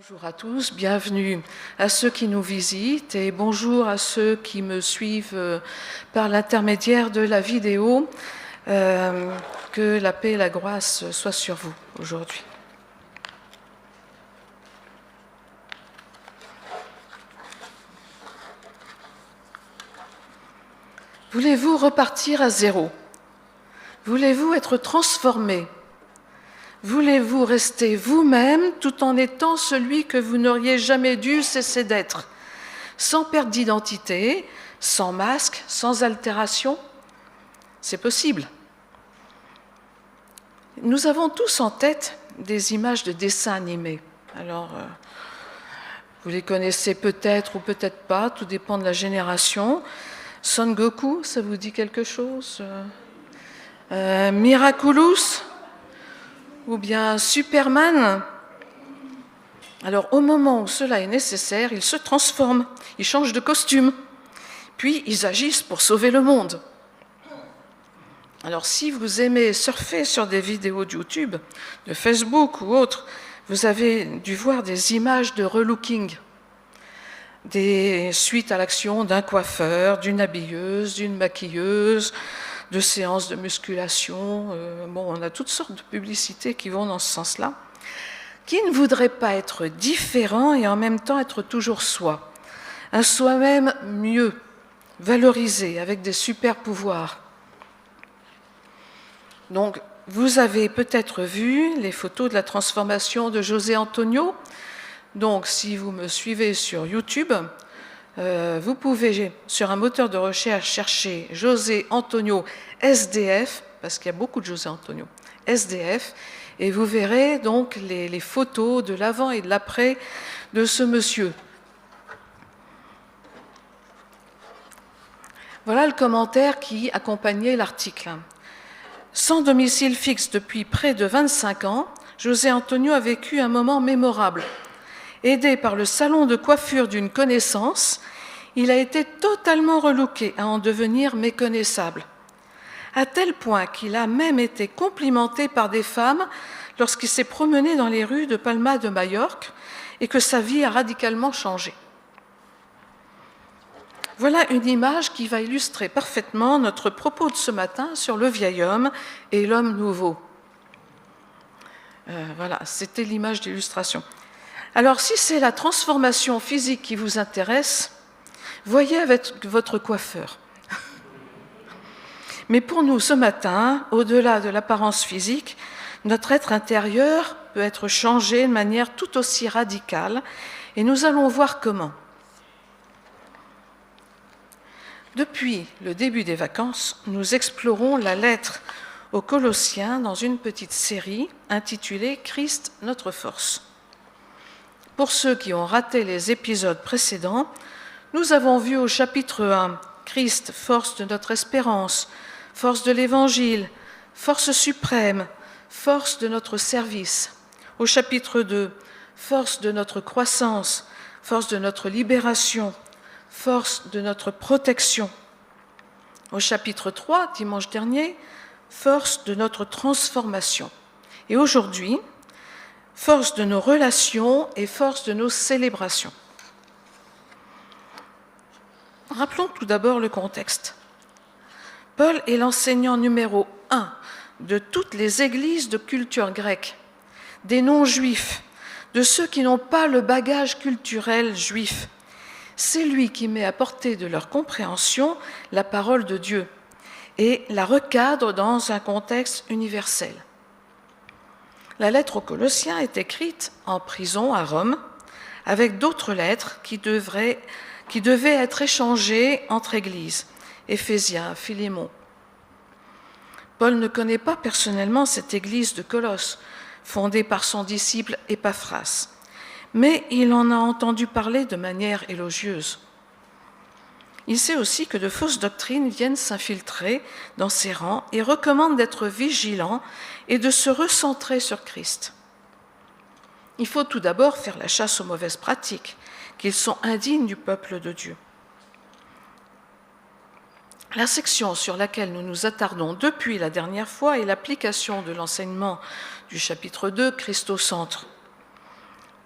Bonjour à tous, bienvenue à ceux qui nous visitent et bonjour à ceux qui me suivent par l'intermédiaire de la vidéo. Que la paix et la grâce soient sur vous aujourd'hui. Voulez-vous repartir à zéro? Voulez-vous être transformé? Voulez-vous rester vous-même tout en étant celui que vous n'auriez jamais dû cesser d'être, sans perte d'identité, sans masque, sans altération? C'est possible. Nous avons tous en tête des images de dessins animés. Alors, vous les connaissez peut-être ou peut-être pas, tout dépend de la génération. Son Goku, ça vous dit quelque chose? Miraculous? Ou bien Superman? Alors, au moment où cela est nécessaire, ils se transforment, ils changent de costume, puis ils agissent pour sauver le monde. Alors, si vous aimez surfer sur des vidéos de YouTube, de Facebook ou autres, vous avez dû voir des images de relooking, des suites à l'action d'un coiffeur, d'une habilleuse, d'une maquilleuse, de séances de musculation. On a toutes sortes de publicités qui vont dans ce sens-là. Qui ne voudrait pas être différent et en même temps être toujours soi? Un soi-même mieux, valorisé, avec des super pouvoirs. Donc, vous avez peut-être vu les photos de la transformation de José Antonio. Donc, si vous me suivez sur YouTube, vous pouvez, sur un moteur de recherche, chercher José Antonio SDF, parce qu'il y a beaucoup de José Antonio SDF, et vous verrez donc les photos de l'avant et de l'après de ce monsieur. Voilà le commentaire qui accompagnait l'article. Sans domicile fixe depuis près de 25 ans, José Antonio a vécu un moment mémorable. Aidé par le salon de coiffure d'une connaissance, il a été totalement relooké à en devenir méconnaissable, à tel point qu'il a même été complimenté par des femmes lorsqu'il s'est promené dans les rues de Palma de Majorque et que sa vie a radicalement changé. Voilà une image qui va illustrer parfaitement notre propos de ce matin sur le vieil homme et l'homme nouveau. Voilà, c'était l'image d'illustration. Alors, si c'est la transformation physique qui vous intéresse, voyez avec votre coiffeur. Mais pour nous, ce matin, au-delà de l'apparence physique, notre être intérieur peut être changé de manière tout aussi radicale, et nous allons voir comment. Depuis le début des vacances, nous explorons la lettre aux Colossiens dans une petite série intitulée « Christ, notre force ». Pour ceux qui ont raté les épisodes précédents, nous avons vu au chapitre 1 « Christ, force de notre espérance, force de l'Évangile, force suprême, force de notre service ». Au chapitre 2 « Force de notre croissance, force de notre libération, force de notre protection ». Au chapitre 3, dimanche dernier, « Force de notre transformation ». Et aujourd'hui, force de nos relations et force de nos célébrations. Rappelons tout d'abord le contexte. Paul est l'enseignant numéro 1 de toutes les églises de culture grecque, des non-juifs, de ceux qui n'ont pas le bagage culturel juif. C'est lui qui met à portée de leur compréhension la parole de Dieu et la recadre dans un contexte universel. La lettre aux Colossiens est écrite en prison à Rome, avec d'autres lettres qui devaient être échangées entre églises, Éphésiens, Philémon. Paul ne connaît pas personnellement cette église de Colosse, fondée par son disciple Épaphras, mais il en a entendu parler de manière élogieuse. Il sait aussi que de fausses doctrines viennent s'infiltrer dans ses rangs et recommandent d'être vigilants et de se recentrer sur Christ. Il faut tout d'abord faire la chasse aux mauvaises pratiques, qu'ils sont indignes du peuple de Dieu. La section sur laquelle nous nous attardons depuis la dernière fois est l'application de l'enseignement du chapitre 2, Christ au centre.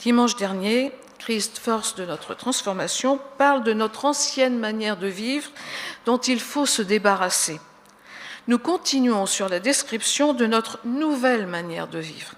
Dimanche dernier, Christ, force de notre transformation, parle de notre ancienne manière de vivre dont il faut se débarrasser. Nous continuons sur la description de notre nouvelle manière de vivre.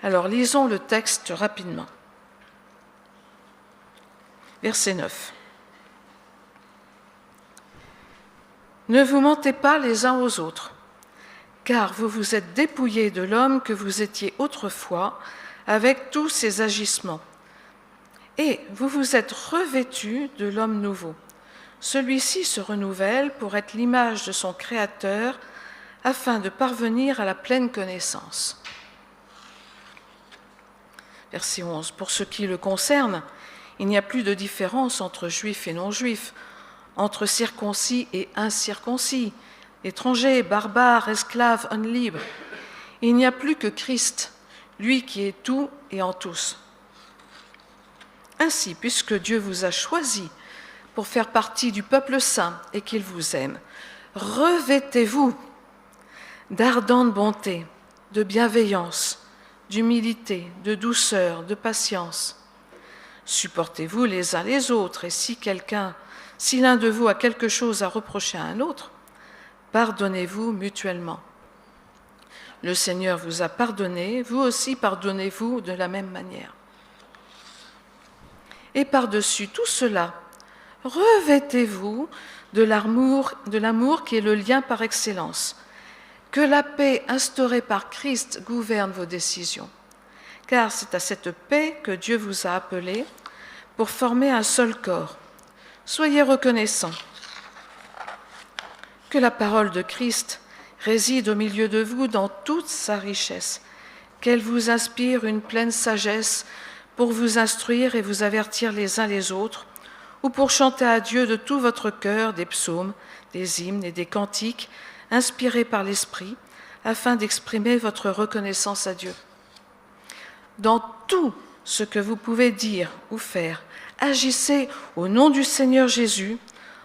Alors lisons le texte rapidement. Verset 9. Ne vous mentez pas les uns aux autres, car vous vous êtes dépouillés de l'homme que vous étiez autrefois avec tous ses agissements. Et vous vous êtes revêtus de l'homme nouveau. Celui-ci se renouvelle pour être l'image de son Créateur afin de parvenir à la pleine connaissance. Verset 11. Pour ce qui le concerne, il n'y a plus de différence entre juifs et non-juifs, entre circoncis et incirconcis, étrangers, barbares, esclaves, hommes libres. Il n'y a plus que Christ, lui qui est tout et en tous. Ainsi, puisque Dieu vous a choisi pour faire partie du peuple saint et qu'il vous aime, revêtez-vous d'ardente bonté, de bienveillance, d'humilité, de douceur, de patience. Supportez-vous les uns les autres, et si l'un de vous a quelque chose à reprocher à un autre, pardonnez-vous mutuellement. Le Seigneur vous a pardonné, vous aussi pardonnez-vous de la même manière. Et par-dessus tout cela, revêtez-vous de l'amour qui est le lien par excellence. Que la paix instaurée par Christ gouverne vos décisions. Car c'est à cette paix que Dieu vous a appelés pour former un seul corps. Soyez reconnaissants. Que la parole de Christ réside au milieu de vous dans toute sa richesse, qu'elle vous inspire une pleine sagesse pour vous instruire et vous avertir les uns les autres, ou pour chanter à Dieu de tout votre cœur des psaumes, des hymnes et des cantiques inspirés par l'Esprit, afin d'exprimer votre reconnaissance à Dieu. Dans tout ce que vous pouvez dire ou faire, agissez au nom du Seigneur Jésus,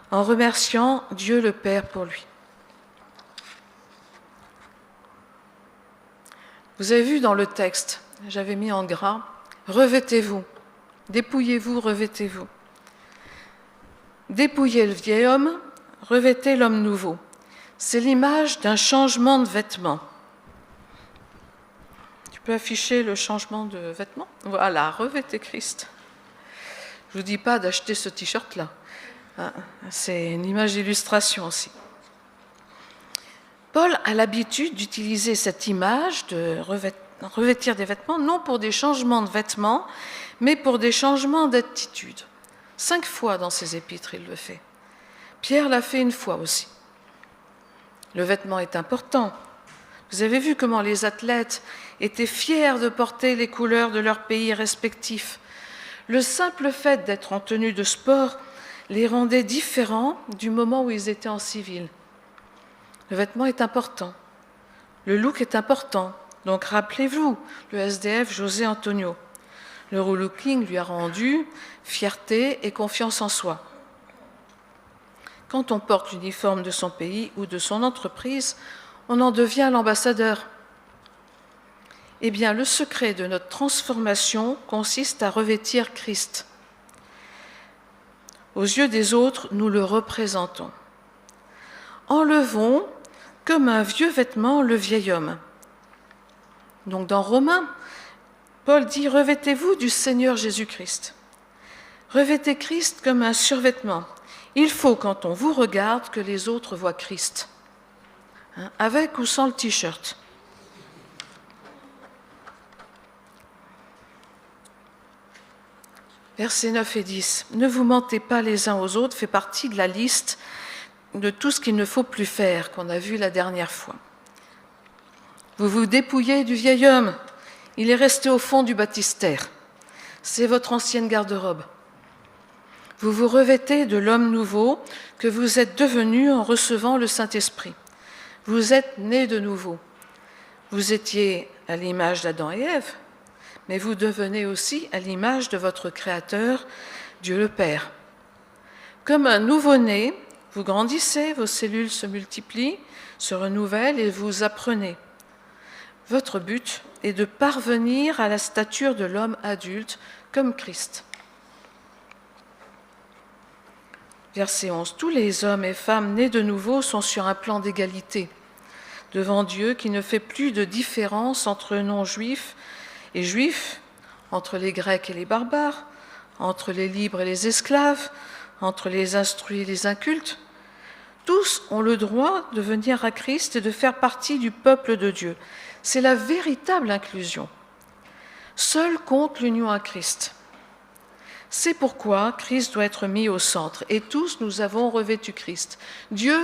en remerciant Dieu le Père pour lui. Vous avez vu dans le texte, j'avais mis en gras, revêtez-vous, dépouillez-vous, revêtez-vous. Dépouillez le vieil homme, revêtez l'homme nouveau. C'est l'image d'un changement de vêtements. Tu peux afficher le changement de vêtements ? Voilà, revêtez Christ. Je ne vous dis pas d'acheter ce t-shirt-là. C'est une image d'illustration aussi. Paul a l'habitude d'utiliser cette image de revêtir des vêtements, non pour des changements de vêtements, mais pour des changements d'attitude. 5 fois dans ses épîtres, il le fait. Pierre l'a fait une fois aussi. Le vêtement est important. Vous avez vu comment les athlètes étaient fiers de porter les couleurs de leur pays respectif. Le simple fait d'être en tenue de sport les rendait différents du moment où ils étaient en civil. Le vêtement est important. Le look est important. Donc rappelez-vous, le SDF José Antonio. Le relooking lui a rendu fierté et confiance en soi. Quand on porte l'uniforme de son pays ou de son entreprise, on en devient l'ambassadeur. Eh bien, le secret de notre transformation consiste à revêtir Christ. Aux yeux des autres, nous le représentons. Enlevons, comme un vieux vêtement, le vieil homme. Donc dans Romains, Paul dit « Revêtez-vous du Seigneur Jésus-Christ ». Revêtez Christ comme un survêtement. Il faut, quand on vous regarde, que les autres voient Christ, avec ou sans le t-shirt. Versets 9 et 10. « Ne vous mentez pas les uns aux autres » fait partie de la liste de tout ce qu'il ne faut plus faire, qu'on a vu la dernière fois. Vous vous dépouillez du vieil homme. Il est resté au fond du baptistère. C'est votre ancienne garde-robe. Vous vous revêtez de l'homme nouveau que vous êtes devenu en recevant le Saint-Esprit. Vous êtes nés de nouveau. Vous étiez à l'image d'Adam et Ève, mais vous devenez aussi à l'image de votre Créateur, Dieu le Père. Comme un nouveau-né, vous grandissez, vos cellules se multiplient, se renouvellent et vous apprenez. Votre but et de parvenir à la stature de l'homme adulte comme Christ. Verset 11. Tous les hommes et femmes nés de nouveau sont sur un plan d'égalité devant Dieu qui ne fait plus de différence entre non-juifs et juifs, entre les Grecs et les barbares, entre les libres et les esclaves, entre les instruits et les incultes. Tous ont le droit de venir à Christ et de faire partie du peuple de Dieu. C'est la véritable inclusion. Seule compte l'union à Christ. C'est pourquoi Christ doit être mis au centre. Et tous, nous avons revêtu Christ. Dieu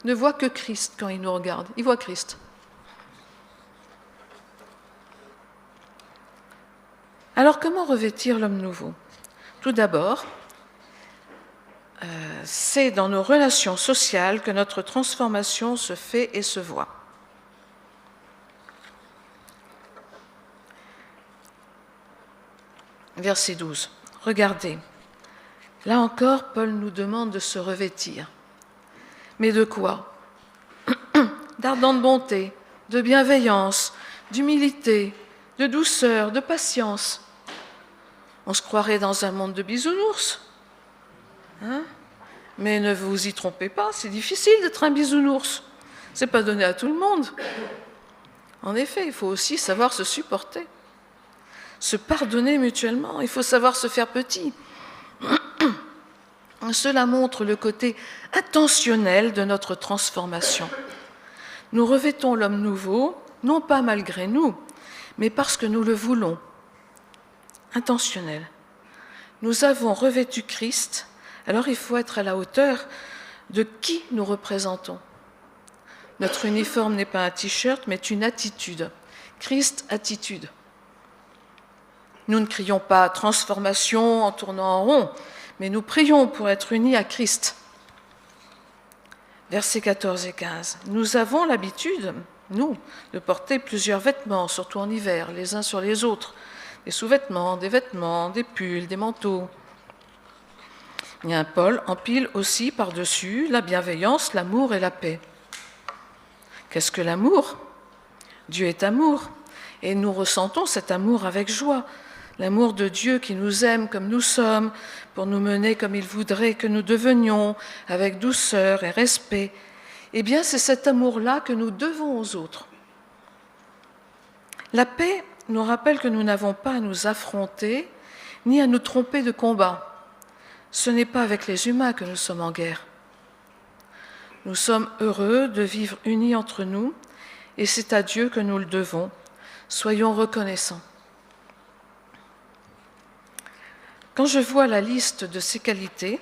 ne voit que Christ quand il nous regarde. Il voit Christ. Alors, comment revêtir l'homme nouveau ? Tout d'abord, c'est dans nos relations sociales que notre transformation se fait et se voit. Verset 12. Regardez, là encore, Paul nous demande de se revêtir. Mais de quoi ? D'ardente bonté, de bienveillance, d'humilité, de douceur, de patience. On se croirait dans un monde de bisounours. Mais ne vous y trompez pas, c'est difficile d'être un bisounours. C'est pas donné à tout le monde. En effet, il faut aussi savoir se supporter, se pardonner mutuellement, il faut savoir se faire petit. Cela montre le côté intentionnel de notre transformation. Nous revêtons l'homme nouveau, non pas malgré nous, mais parce que nous le voulons. Intentionnel. Nous avons revêtu Christ, alors il faut être à la hauteur de qui nous représentons. Notre uniforme n'est pas un t-shirt, mais une attitude. Christ, attitude. Nous ne crions pas « transformation » en tournant en rond, mais nous prions pour être unis à Christ. Versets 14 et 15. Nous avons l'habitude, nous, de porter plusieurs vêtements, surtout en hiver, les uns sur les autres. Des sous-vêtements, des pulls, des manteaux. Et Paul empile aussi par-dessus la bienveillance, l'amour et la paix. Qu'est-ce que l'amour ? Dieu est amour, et nous ressentons cet amour avec joie. L'amour de Dieu qui nous aime comme nous sommes, pour nous mener comme il voudrait que nous devenions, avec douceur et respect. Eh bien, c'est cet amour-là que nous devons aux autres. La paix nous rappelle que nous n'avons pas à nous affronter, ni à nous tromper de combat. Ce n'est pas avec les humains que nous sommes en guerre. Nous sommes heureux de vivre unis entre nous, et c'est à Dieu que nous le devons. Soyons reconnaissants. Quand je vois la liste de ces qualités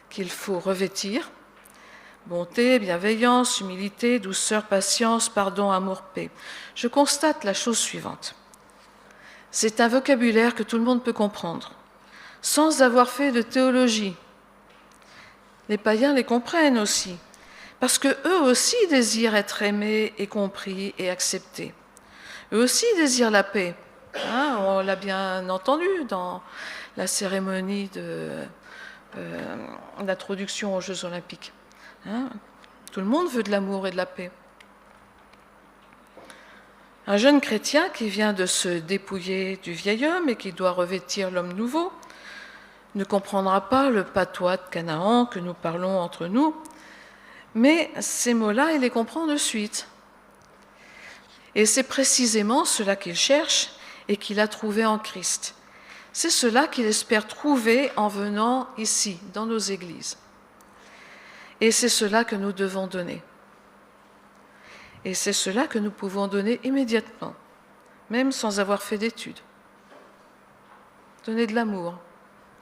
qu'il faut revêtir, bonté, bienveillance, humilité, douceur, patience, pardon, amour, paix, je constate la chose suivante. C'est un vocabulaire que tout le monde peut comprendre, sans avoir fait de théologie. Les païens les comprennent aussi, parce qu'eux aussi désirent être aimés et compris et acceptés. Eux aussi désirent la paix. On l'a bien entendu dans la cérémonie d'introduction aux Jeux Olympiques. Tout le monde veut de l'amour et de la paix. Un jeune chrétien qui vient de se dépouiller du vieil homme et qui doit revêtir l'homme nouveau ne comprendra pas le patois de Canaan que nous parlons entre nous, mais ces mots-là, il les comprend de suite. Et c'est précisément cela qu'il cherche et qu'il a trouvé en Christ. C'est cela qu'il espère trouver en venant ici, dans nos églises. Et c'est cela que nous devons donner. Et c'est cela que nous pouvons donner immédiatement, même sans avoir fait d'études. Donner de l'amour,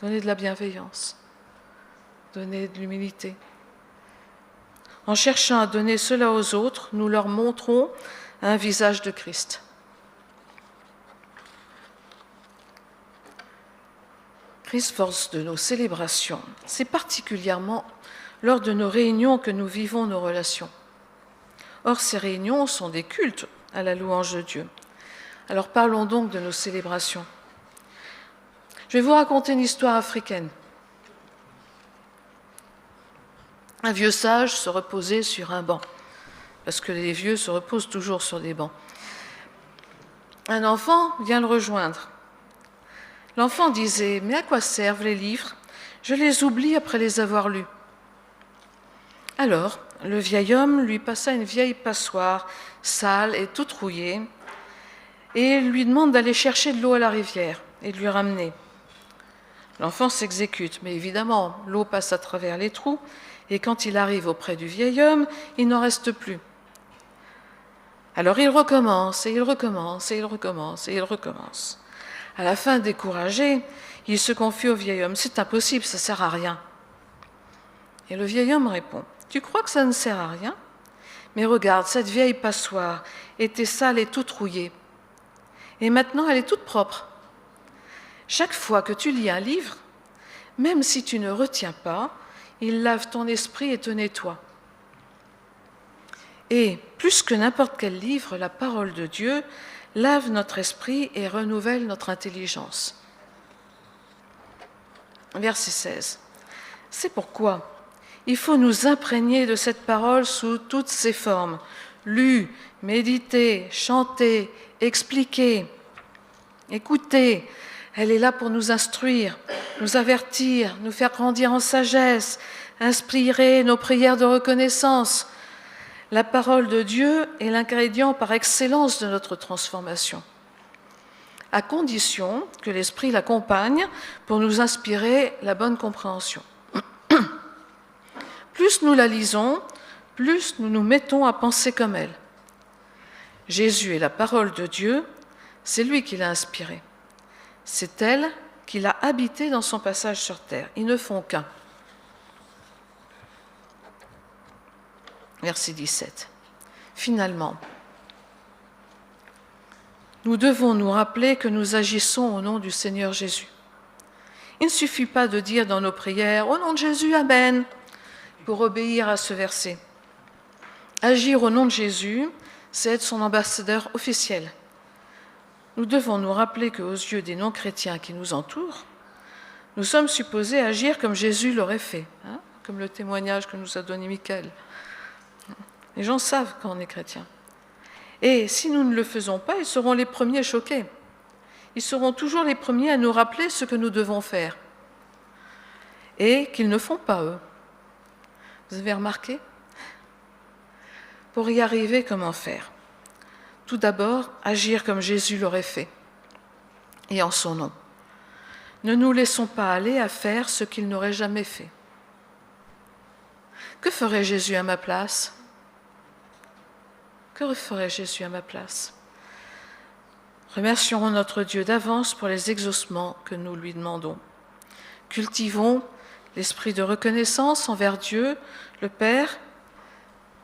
donner de la bienveillance, donner de l'humilité. En cherchant à donner cela aux autres, nous leur montrons un visage de Christ. Christ, force de nos célébrations, c'est particulièrement lors de nos réunions que nous vivons nos relations. Or, ces réunions sont des cultes à la louange de Dieu. Alors parlons donc de nos célébrations. Je vais vous raconter une histoire africaine. Un vieux sage se reposait sur un banc, parce que les vieux se reposent toujours sur des bancs. un enfant vient le rejoindre. L'enfant disait « Mais à quoi servent les livres? Je les oublie après les avoir lus. » Alors, le vieil homme lui passa une vieille passoire, sale et toute rouillée, et lui demande d'aller chercher de l'eau à la rivière et de lui ramener. L'enfant s'exécute, mais évidemment, l'eau passe à travers les trous, et quand il arrive auprès du vieil homme, il n'en reste plus. Alors il recommence, et il recommence, et il recommence, et il recommence. À la fin, découragé, il se confie au vieil homme. « C'est impossible, ça ne sert à rien. » Et le vieil homme répond. « Tu crois que ça ne sert à rien? Mais regarde, cette vieille passoire était sale et toute rouillée. Et maintenant, elle est toute propre. Chaque fois que tu lis un livre, même si tu ne retiens pas, il lave ton esprit et te nettoie. Et plus que n'importe quel livre, la parole de Dieu lave notre esprit et renouvelle notre intelligence. » Verset 16. C'est pourquoi il faut nous imprégner de cette parole sous toutes ses formes, lue, méditée, chantée, expliquée, écoutée. Elle est là pour nous instruire, nous avertir, nous faire grandir en sagesse, inspirer nos prières de reconnaissance. La parole de Dieu est l'ingrédient par excellence de notre transformation, à condition que l'Esprit l'accompagne pour nous inspirer la bonne compréhension. Plus nous la lisons, plus nous nous mettons à penser comme elle. Jésus est la parole de Dieu, c'est lui qui l'a inspirée. C'est elle qui l'a habité dans son passage sur terre. Ils ne font qu'un. Verset 17. Finalement, nous devons nous rappeler que nous agissons au nom du Seigneur Jésus. Il ne suffit pas de dire dans nos prières « Au nom de Jésus, Amen » pour obéir à ce verset. Agir au nom de Jésus, c'est être son ambassadeur officiel. Nous devons nous rappeler qu'aux yeux des non-chrétiens qui nous entourent, nous sommes supposés agir comme Jésus l'aurait fait, comme le témoignage que nous a donné Michael. Les gens savent quand on est chrétien. Et si nous ne le faisons pas, ils seront les premiers choqués. Ils seront toujours les premiers à nous rappeler ce que nous devons faire et qu'ils ne font pas eux. Vous avez remarqué? Pour y arriver, comment faire? Tout d'abord, agir comme Jésus l'aurait fait, et en son nom. Ne nous laissons pas aller à faire ce qu'il n'aurait jamais fait. Que ferait Jésus à ma place? Que ferait Jésus à ma place? Remercions notre Dieu d'avance pour les exaucements que nous lui demandons. Cultivons l'esprit de reconnaissance envers Dieu, le Père.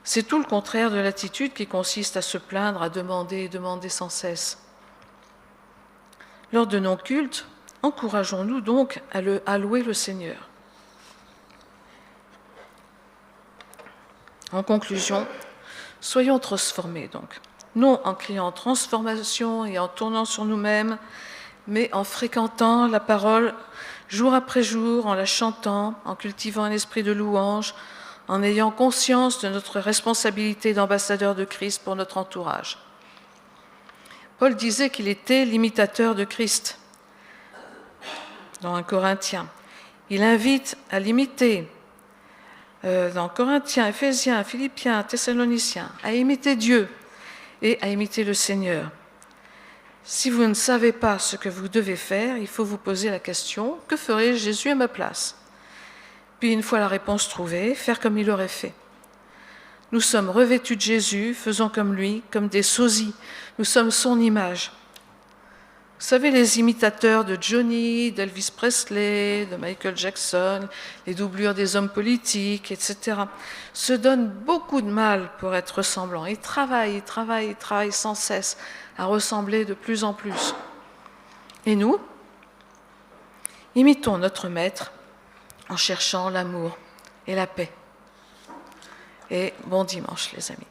C'est tout le contraire de l'attitude qui consiste à se plaindre, à demander et demander sans cesse. Lors de nos cultes, encourageons-nous donc à louer le Seigneur. En conclusion, soyons transformés donc, non en criant transformation et en tournant sur nous-mêmes, mais en fréquentant la parole jour après jour, en la chantant, en cultivant un esprit de louange, en ayant conscience de notre responsabilité d'ambassadeur de Christ pour notre entourage. Paul disait qu'il était l'imitateur de Christ dans 1 Corinthiens. Il invite à l'imiter dans Corinthiens, Éphésiens, Philippiens, Thessaloniciens, à imiter Dieu et à imiter le Seigneur. Si vous ne savez pas ce que vous devez faire, il faut vous poser la question « Que ferait Jésus à ma place ?» Puis, une fois la réponse trouvée, faire comme il aurait fait. Nous sommes revêtus de Jésus, faisons comme lui, comme des sosies. Nous sommes son image. Vous savez, les imitateurs de Johnny, d'Elvis Presley, de Michael Jackson, les doublures des hommes politiques, etc., se donnent beaucoup de mal pour être ressemblants. Ils travaillent sans cesse à ressembler de plus en plus. Et nous, imitons notre Maître en cherchant l'amour et la paix. Et bon dimanche, les amis.